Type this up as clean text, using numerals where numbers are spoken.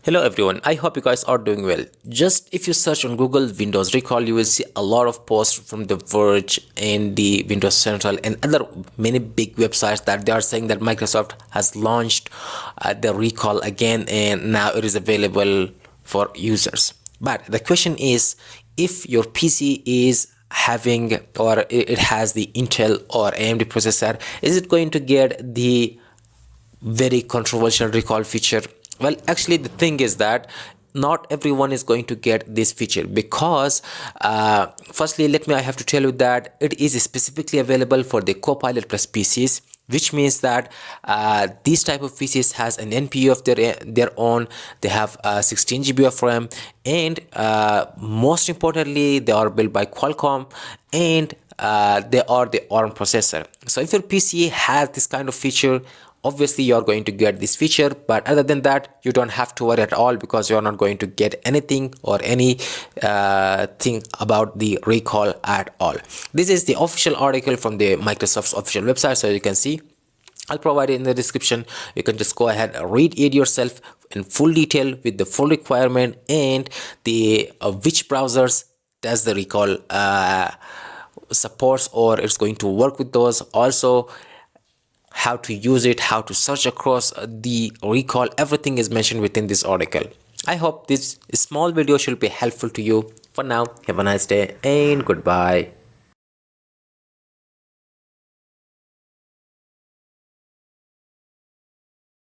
Hello everyone, I hope you guys are doing well. Just if you search on Google Windows Recall, you will see a lot of posts from The Verge and the Windows Central and other many big websites that they are saying that Microsoft has launched the recall again and now it is available for users. But the question is, if your PC is having or it has the Intel or AMD processor, is it going to get the very controversial recall feature? Well, actually the thing is that not everyone is going to get this feature because firstly I have to tell you that it is specifically available for the Copilot Plus PCs, which means that these type of PCs has an NPU of their own. They have 16 GB of RAM, and most importantly they are built by Qualcomm, and they are the ARM processor. So if your PC has this kind of feature, obviously you're going to get this feature, but other than that you don't have to worry at all because you're not going to get anything or any thing about the recall at all. This is the official article from the Microsoft's official website, so you can see. I'll provide it in the description. You can just go ahead and read it yourself in full detail with the full requirement and the which browsers does the recall supports, or it's going to work with those. Also, how to use it, how to search across the recall, everything is mentioned within this article. I hope this small video should be helpful to you. For now, have a nice day and goodbye.